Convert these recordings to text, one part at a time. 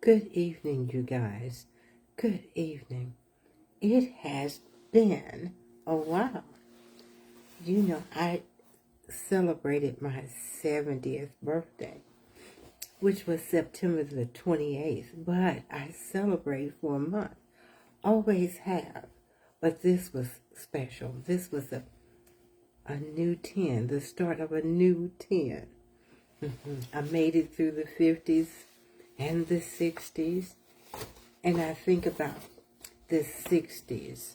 Good evening, you guys. Good evening. It has been a while. I celebrated my 70th birthday, which was September the 28th, but I celebrated for a month. Always have. But this was special. This was a new 10, the start of a new 10. I made it through the 50s and the 60s, and I think about the 60s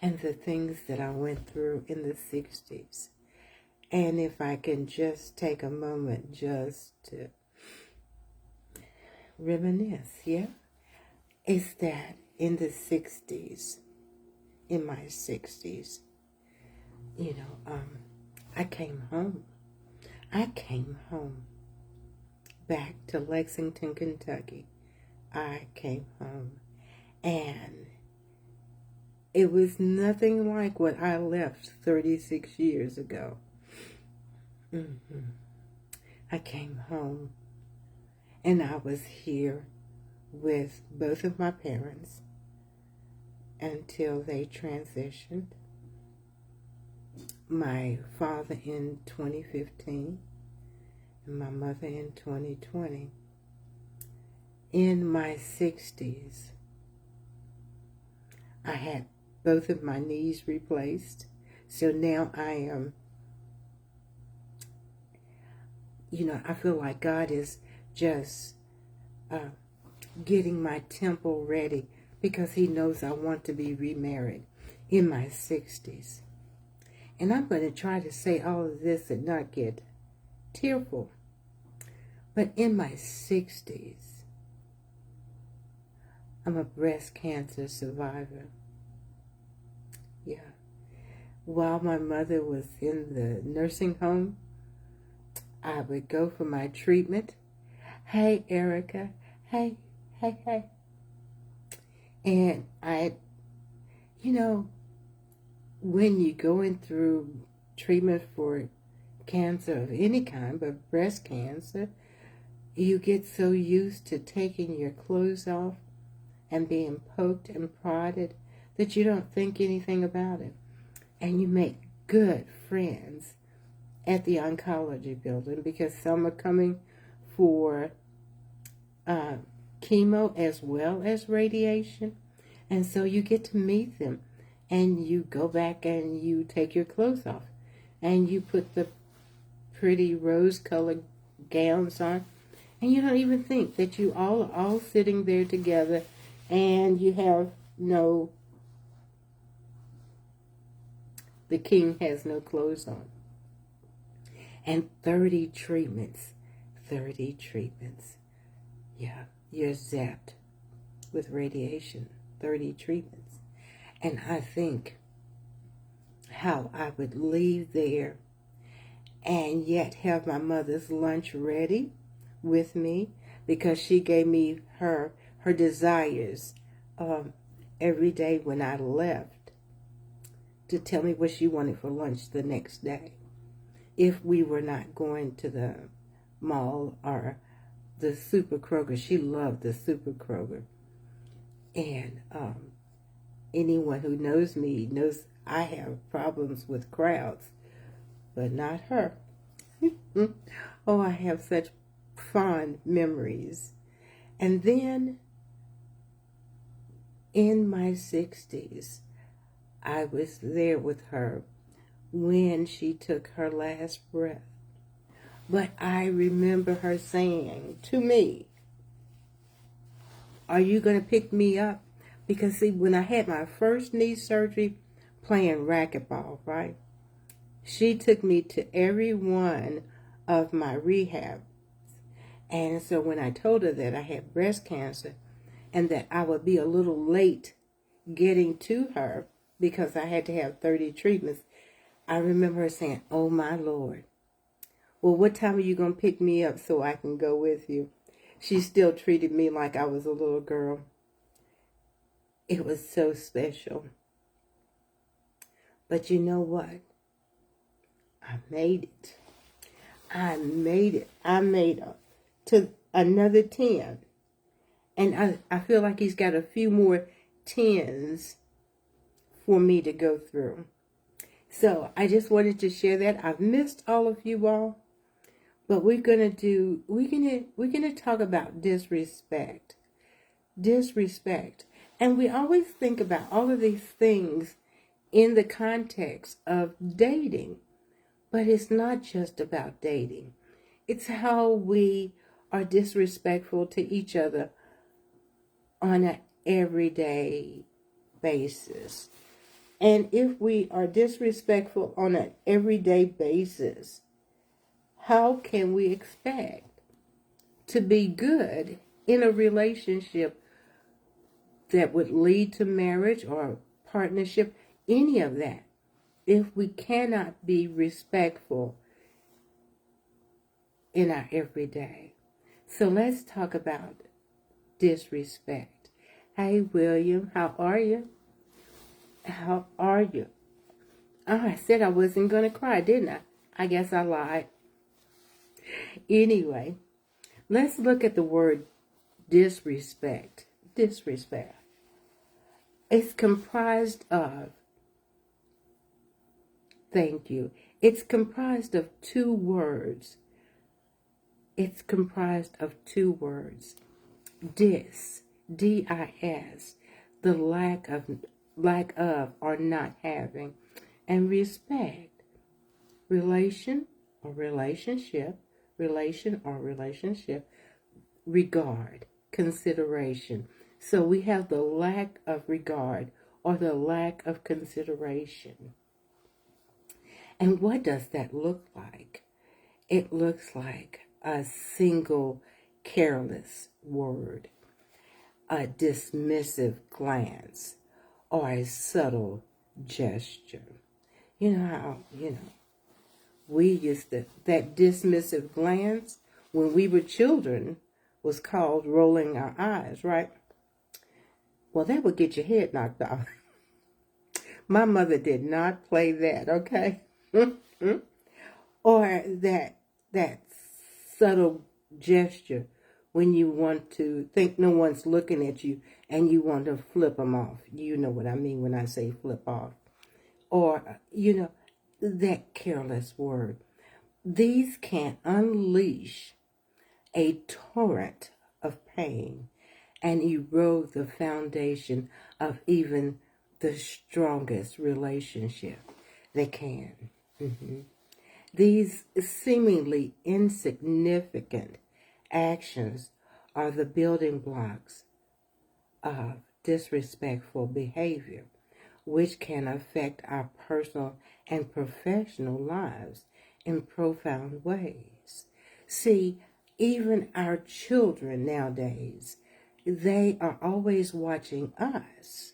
and the things that I went through in the 60s. And if I can just take a moment just to reminisce, is that in the 60s, in my 60s, I came home. I came home back to Lexington, Kentucky. I came home, and it was nothing like what I left 36 years ago. I came home, and I was here with both of my parents until they transitioned. My father in 2015 and my mother in 2020. In my 60s, I had both of my knees replaced. So now I am, I feel like God is just getting my temple ready because he knows I want to be remarried in my 60s. And I'm going to try to say all of this and not get tearful. But in my 60s, I'm a breast cancer survivor. While my mother was in the nursing home, I would go for my treatment. Hey, Erica. Hey. And when you're going through treatment for cancer of any kind, but breast cancer, you get so used to taking your clothes off and being poked and prodded that you don't think anything about it. And you make good friends at the oncology building because some are coming for chemo as well as radiation. And so you get to meet them, and you go back and you take your clothes off and you put the pretty rose-colored gowns on, and you don't even think that you all are all sitting there together, and you have the king has no clothes on. And 30 treatments. Yeah, you're zapped with radiation. 30 treatments. And I think how I would leave there and yet have my mother's lunch ready with me because she gave me her desires every day when I left to tell me what she wanted for lunch the next day. If we were not going to the mall or the Super Kroger, she loved the Super Kroger. And anyone who knows me knows I have problems with crowds, but not her. Oh, I have such fond memories. And then in my 60s, I was there with her when she took her last breath. But I remember her saying to me, "Are you going to pick me up?" Because see, when I had my first knee surgery playing racquetball, right? She took me to every one of my rehabs. And so when I told her that I had breast cancer and that I would be a little late getting to her because I had to have 30 treatments, I remember her saying, "Oh my Lord, well, what time are you going to pick me up so I can go with you?" She still treated me like I was a little girl. It was so special. But you know what? I made it. I made it to another 10. And I feel like he's got a few more 10s for me to go through. So I just wanted to share that. I've missed all of you all, but we're gonna talk about disrespect. Disrespect. And we always think about all of these things in the context of dating. But it's not just about dating. It's how we are disrespectful to each other on an everyday basis. And if we are disrespectful on an everyday basis, how can we expect to be good in a relationship that would lead to marriage or partnership, any of that, if we cannot be respectful in our everyday? So let's talk about disrespect. Hey, William, how are you? How are you? Oh, I said I wasn't going to cry, didn't I? I guess I lied. Anyway, let's look at the word disrespect. Disrespect. It's comprised of, thank you, it's comprised of two words. It's comprised of two words. Dis, D-I-S, the lack of or not having, and respect, relation or relationship, regard, consideration. So we have the lack of regard or the lack of consideration. And what does that look like? It looks like a single careless word, a dismissive glance, or a subtle gesture. You know how, we used to, that dismissive glance when we were children was called rolling our eyes, right? Well, that would get your head knocked off. My mother did not play that, okay? Or that subtle gesture when you want to think no one's looking at you and you want to flip them off. You know what I mean when I say flip off. Or, that careless word. These can unleash a torrent of pain and erode the foundation of even the strongest relationship. They can. These seemingly insignificant actions are the building blocks of disrespectful behavior, which can affect our personal and professional lives in profound ways. See, even our children nowadays, they are always watching us.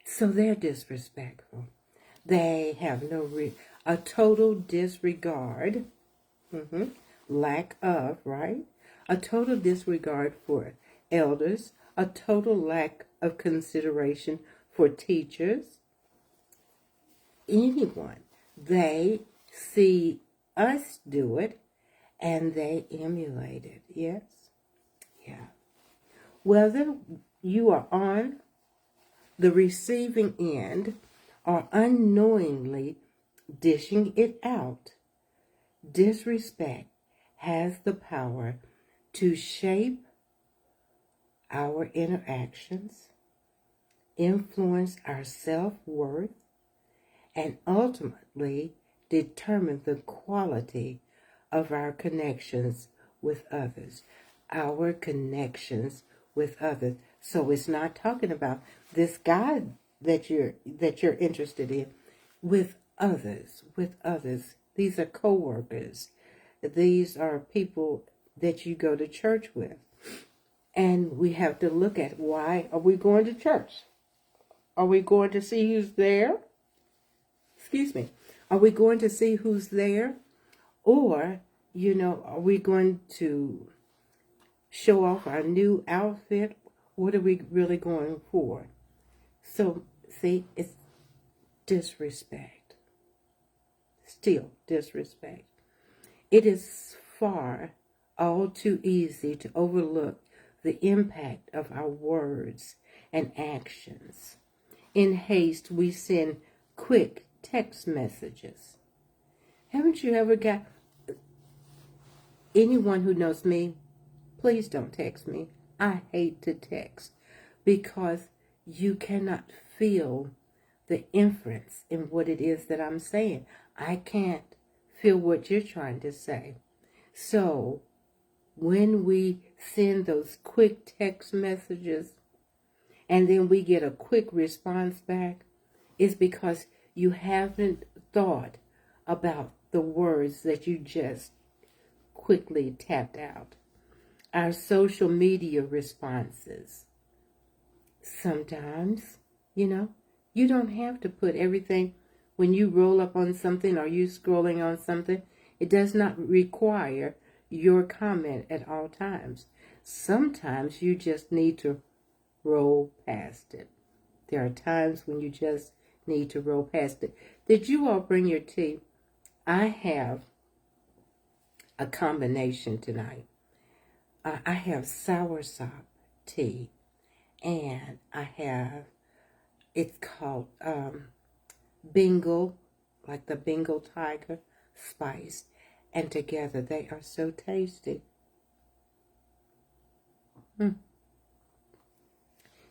So they're disrespectful. They have a total disregard, lack of, right? A total disregard for elders, a total lack of consideration for teachers, anyone. They see us do it and they emulate it. Yes? Yeah. Whether you are on the receiving end or unknowingly dishing it out, disrespect has the power to shape our interactions, influence our self-worth, and ultimately determine the quality of our connections with others. Our connections with others. So it's not talking about this guy that you're interested in, with others. These are co-workers. These are people that you go to church with. And we have to look at, why are we going to church? Are we going to see who's there? Excuse me. Are we going to see who's there? Or, are we going to show off our new outfit? What are we really going for? So, see, it's disrespect. Still disrespect. It is all too easy to overlook the impact of our words and actions. In haste, we send quick text messages. Haven't you ever got anyone who knows me? Please don't text me. I hate to text because you cannot feel the inference in what it is that I'm saying. I can't feel what you're trying to say. So when we send those quick text messages and then we get a quick response back, it's because you haven't thought about the words that you just quickly tapped out. Our social media responses. Sometimes, you don't have to put everything when you roll up on something or you scrolling on something. It does not require your comment at all times. Sometimes you just need to roll past it. There are times when you just need to roll past it. Did you all bring your tea? I have a combination tonight. I have soursop tea, and I have, it's called Bengal, like the Bengal tiger spice, and together they are so tasty.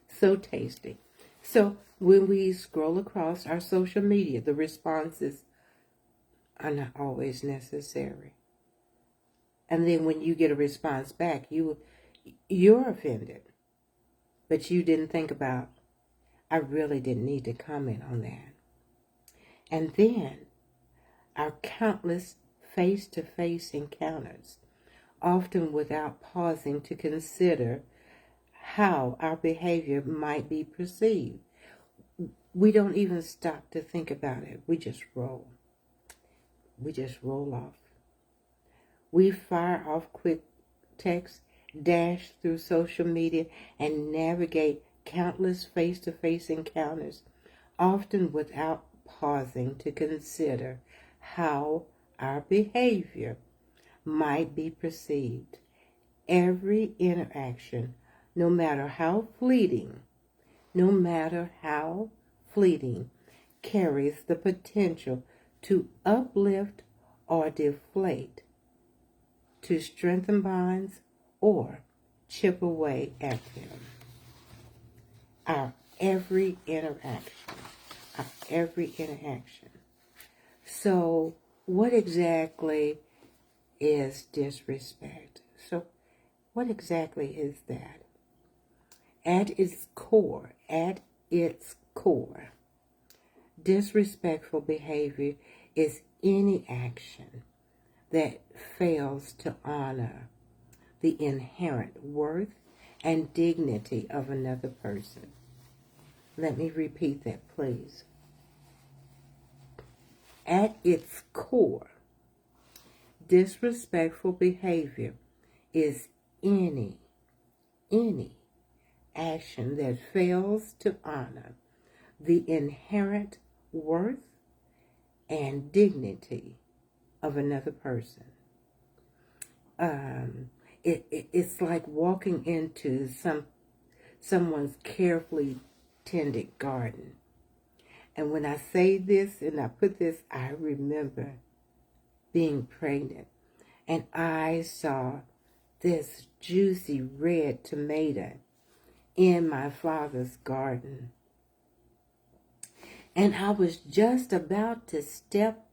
So tasty. So when we scroll across our social media, the responses are not always necessary. And then when you get a response back, you're offended. But you didn't think about, I really didn't need to comment on that. And then our countless face-to-face encounters, often without pausing to consider how our behavior might be perceived. We don't even stop to think about it. We just roll. We just roll off. We fire off quick texts, dash through social media, and navigate countless face-to-face encounters, often without pausing to consider how our behavior might be perceived. Every interaction, no matter how fleeting, carries the potential to uplift or deflate, to strengthen bonds or chip away at them. Our every interaction. So what exactly is disrespect? So what exactly is that? At its core, disrespectful behavior is any action that fails to honor the inherent worth and dignity of another person. Let me repeat that, please. At its core, disrespectful behavior is any action that fails to honor the inherent worth and dignity of another person. It's like walking into someone's carefully tended garden. And when I say this and I put this, I remember being pregnant and I saw this juicy red tomato in my father's garden. And I was just about to step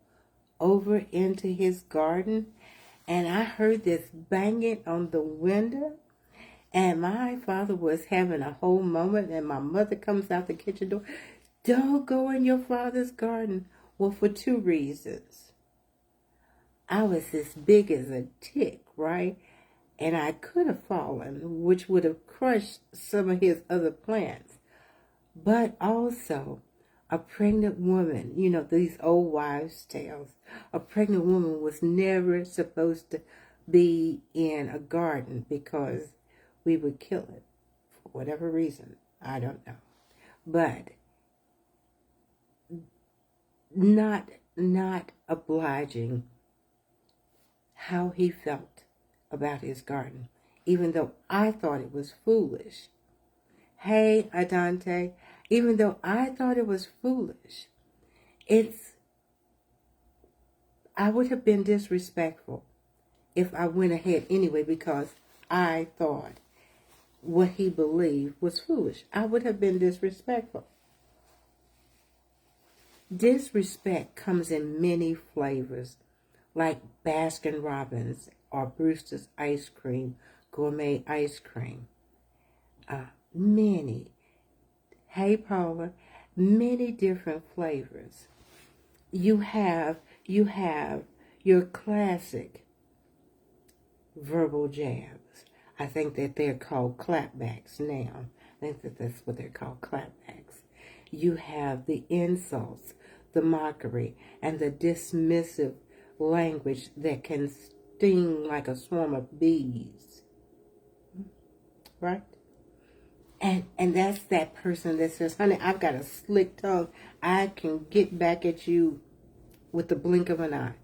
over into his garden, and I heard this banging on the window, and my father was having a whole moment, and my mother comes out the kitchen door. Don't go in your father's garden. Well, for two reasons. I was as big as a tick, right? And I could have fallen, which would have crushed some of his other plants. But also, a pregnant woman, these old wives' tales, a pregnant woman was never supposed to be in a garden because we would kill it for whatever reason. I don't know. But not obliging how he felt about his garden. even though I thought it was foolish. Hey, Adante, even though I thought it was foolish, I would have been disrespectful if I went ahead anyway because I thought what he believed was foolish. I would have been disrespectful. Disrespect comes in many flavors, like Baskin Robbins or Brewster's ice cream, gourmet ice cream. Many. Hey, Paula, many different flavors. You have your classic verbal jabs. I think that they're called clapbacks now. I think that that's what they're called, clapbacks. You have the insults, the mockery, and the dismissive language that can sting like a swarm of bees. Right? And that's that person that says, honey, I've got a slick tongue. I can get back at you with the blink of an eye.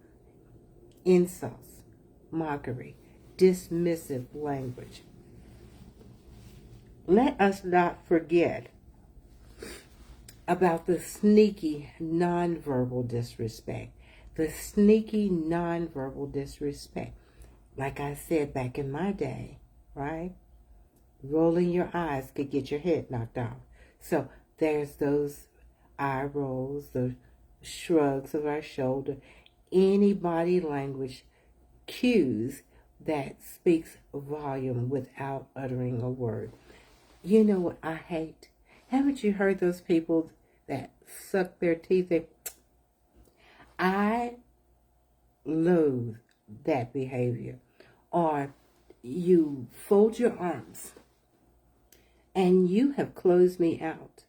Insults, mockery, dismissive language. Let us not forget about the sneaky nonverbal disrespect. The sneaky nonverbal disrespect. Like I said back in my day, right? Rolling your eyes could get your head knocked off. So there's those eye rolls, the shrugs of our shoulder, any body language cues that speaks volume without uttering a word. You know what I hate? Haven't you heard those people that suck their teeth? I loathe that behavior. Or you fold your arms and you have closed me out.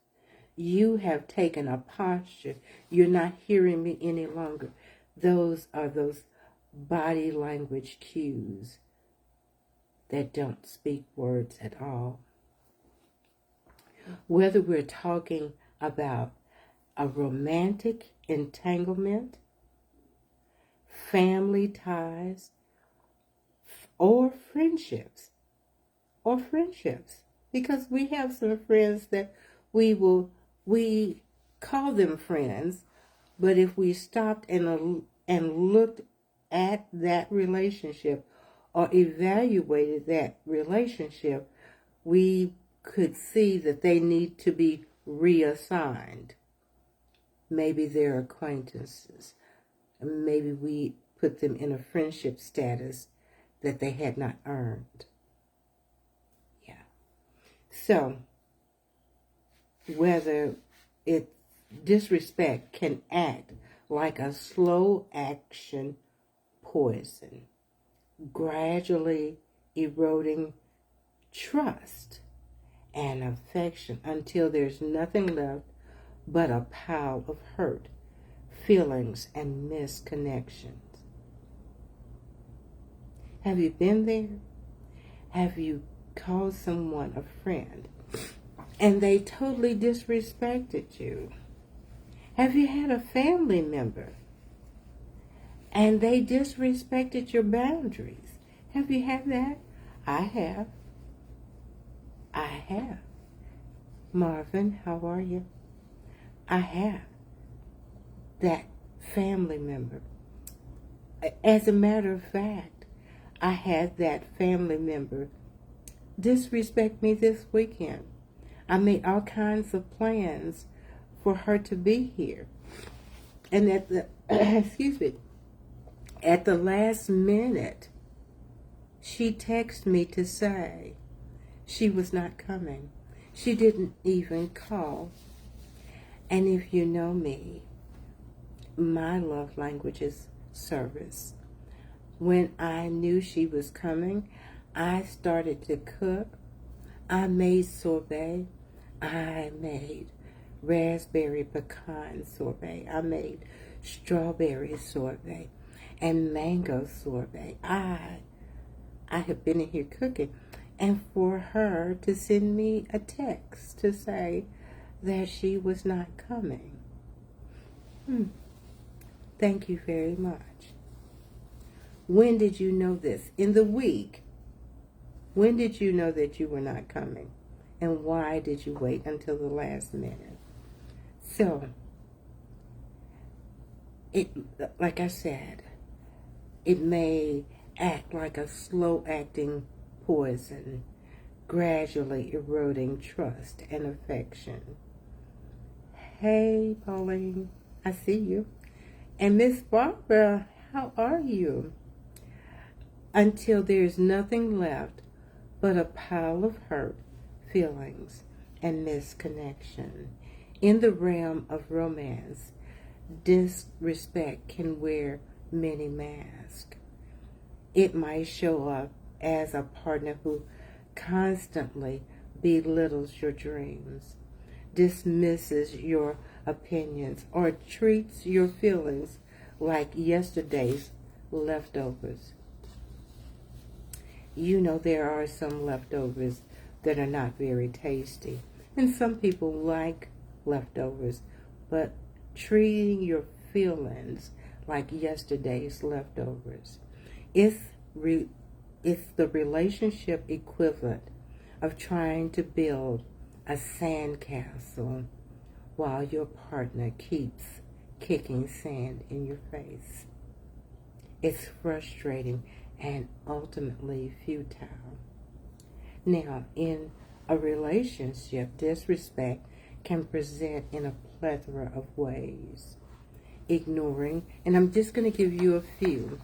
You have taken a posture. You're not hearing me any longer. Those are those body language cues that don't speak words at all. Whether we're talking about a romantic entanglement, family ties, or friendships. Because we have some friends that we call them friends, but if we stopped and looked at that relationship or evaluated that relationship, we could see that they need to be reassigned. Maybe they're acquaintances. Maybe we put them in a friendship status that they had not earned. Yeah. So, whether disrespect can act like a slow action poison, gradually eroding trust and affection until there's nothing left but a pile of hurt, feelings, and misconnections. Have you been there? Have you called someone a friend and they totally disrespected you? Have you had a family member and they disrespected your boundaries? Have you had that? I have. Marvin, how are you? I have that family member. As a matter of fact, I had that family member disrespect me this weekend. I made all kinds of plans for her to be here. And at the, at the last minute, she texted me to say she was not coming. She didn't even call. And if you know me, my love language is service. When I knew she was coming, I started to cook. I made sorbet. I made raspberry pecan sorbet. I made strawberry sorbet and mango sorbet. I have been in here cooking. And for her to send me a text to say that she was not coming. Thank you very much. When did you know this? In the week When did you know that you were not coming? And why did you wait until the last minute? So, like I said, it may act like a slow-acting poison, gradually eroding trust and affection. Hey, Pauline, I see you. And Miss Barbara, how are you? Until there's nothing left but a pile of hurt, feelings, and misconnection. In the realm of romance, disrespect can wear many masks. It might show up as a partner who constantly belittles your dreams, dismisses your opinions, or treats your feelings like yesterday's leftovers. You know there are some leftovers that are not very tasty, and some people like leftovers, but treating your feelings like yesterday's leftovers. It's the relationship equivalent of trying to build a sandcastle while your partner keeps kicking sand in your face. It's frustrating and ultimately futile. Now, in a relationship, disrespect can present in a plethora of ways. Ignoring, and I'm just going to give you a few.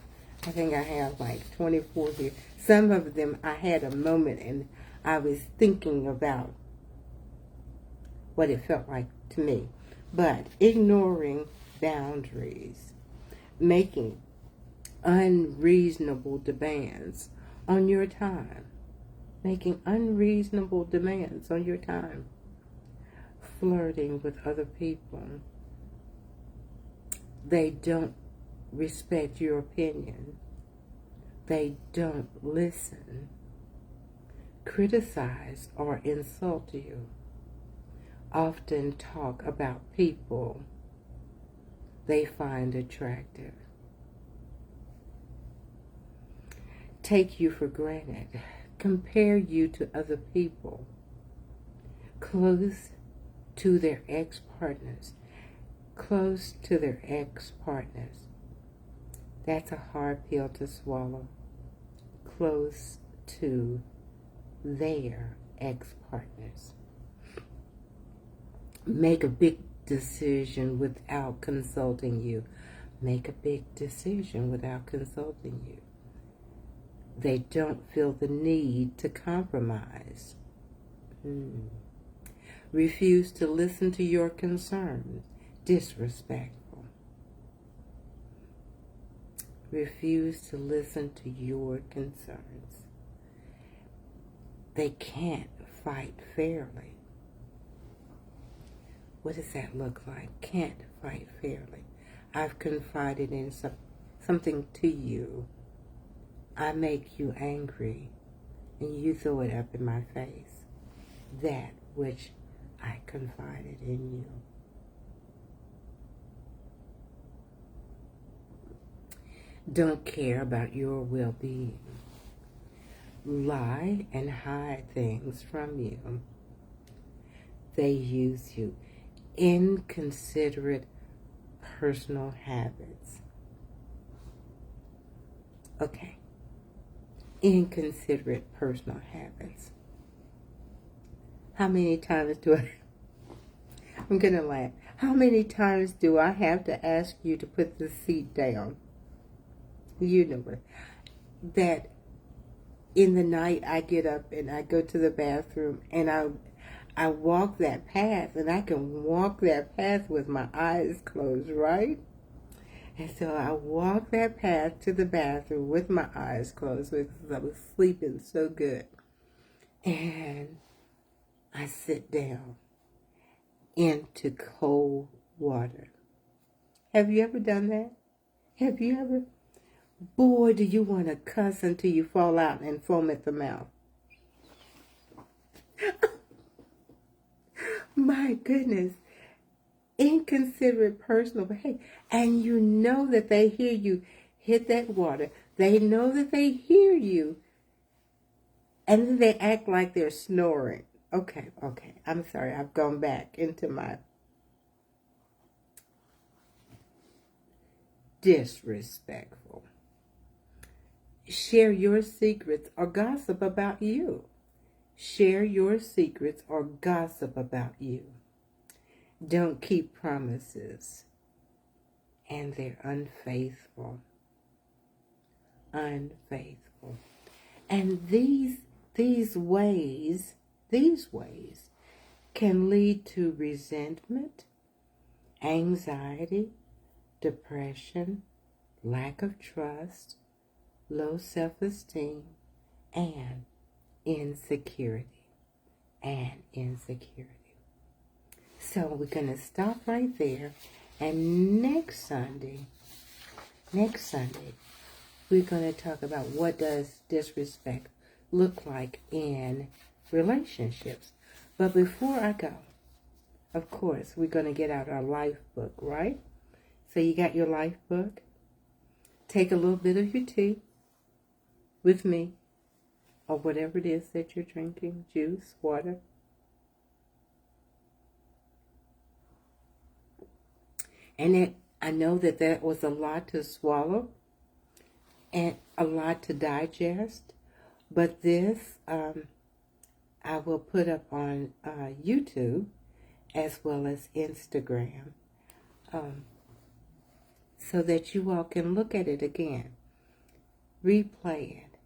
I think I have like 24 here. Some of them I had a moment and I was thinking about what it felt like to me. But ignoring boundaries, making unreasonable demands on your time, making unreasonable demands on your time, flirting with other people. They don't respect your opinion. They don't listen, criticize, or insult you. Often talk about people they find attractive. Take you for granted. Compare you to other people. Close to their ex-partners. That's a hard pill to swallow. Close to their ex-partners. Make a big decision without consulting you. Make a big decision without consulting you. They don't feel the need to compromise. Refuse to listen to your concerns. Disrespectful. Refuse to listen to your concerns. They can't fight fairly. What does that look like? Can't fight fairly. I've confided in something to you. I make you angry, and you throw it up in my face. That which I confided in you. Don't care about your well-being. Lie and hide things from you. They use you. Inconsiderate personal habits. Okay. Inconsiderate personal habits. How many times I'm going to laugh. How many times do I have to ask you to put the seat down? You know it. That in the night I get up and I go to the bathroom and I walk that path, and I can walk that path with my eyes closed, right? And so I walk that path to the bathroom with my eyes closed because I was sleeping so good. And I sit down into cold water. Have you ever done that? Have you ever? Boy, do you want to cuss until you fall out and foam at the mouth. My goodness. Inconsiderate personal behavior. And you know that they hear you hit that water. They know that they hear you And then they act like they're snoring. Okay. I'm sorry. I've gone back into my disrespectful. Share your secrets or gossip about you. Share your secrets or gossip about you. Don't keep promises. And they're unfaithful. Unfaithful. And these ways can lead to resentment, anxiety, depression, lack of trust, low self-esteem, and insecurity. So we're going to stop right there. And next Sunday, we're going to talk about what does disrespect look like in relationships. But before I go, of course, we're going to get out our life book, right? So you got your life book. Take a little bit of your tea with me, or whatever it is that you're drinking, juice, water. And I know that was a lot to swallow and a lot to digest, but this I will put up on YouTube as well as Instagram, so that you all can look at it again, replay it,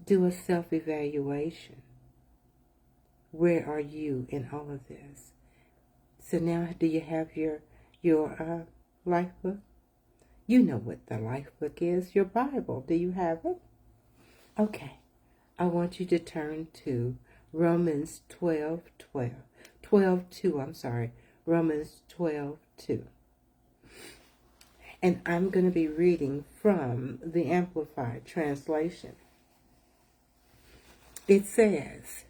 do a self-evaluation. Where are you in all of this? So now, do you have your life book? You know what the life book is, your Bible. Do you have it? Okay. I want you to turn to Romans 12:2. Romans 12:2. And I'm going to be reading from the Amplified Translation. It says,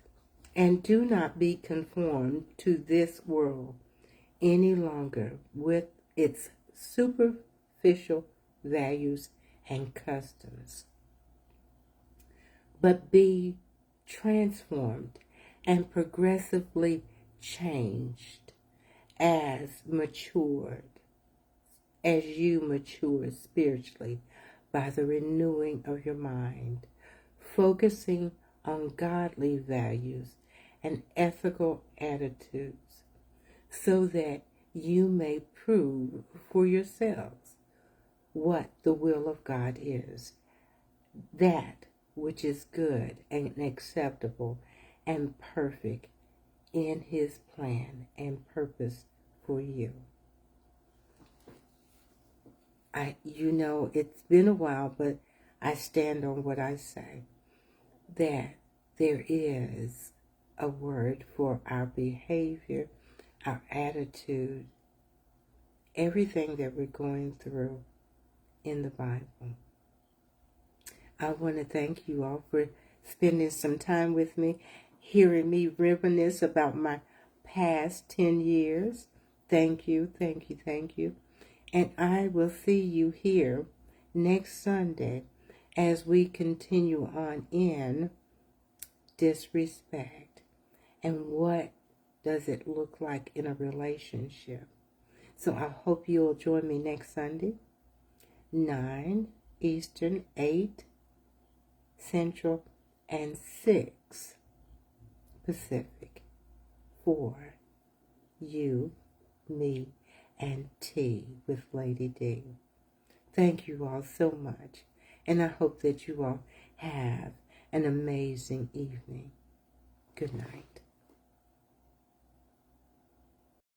"And do not be conformed to this world any longer with its superficial values and customs, but be transformed and progressively changed as you mature spiritually by the renewing of your mind, focusing on godly values and ethical attitudes, so that you may prove for yourselves what the will of God is, that which is good and acceptable and perfect in His plan and purpose for you." It's been a while, but I stand on what I say, that there is a word for our behavior, our attitude, everything that we're going through in the Bible. I want to thank you all for spending some time with me, hearing me reminisce about my past 10 years. Thank you. And I will see you here next Sunday as we continue on in disrespect. And what does it look like in a relationship? So I hope you'll join me next Sunday, 9 Eastern, 8 Central, and 6 Pacific, for you, me, and tea with Lady D. Thank you all so much, and I hope that you all have an amazing evening. Good night.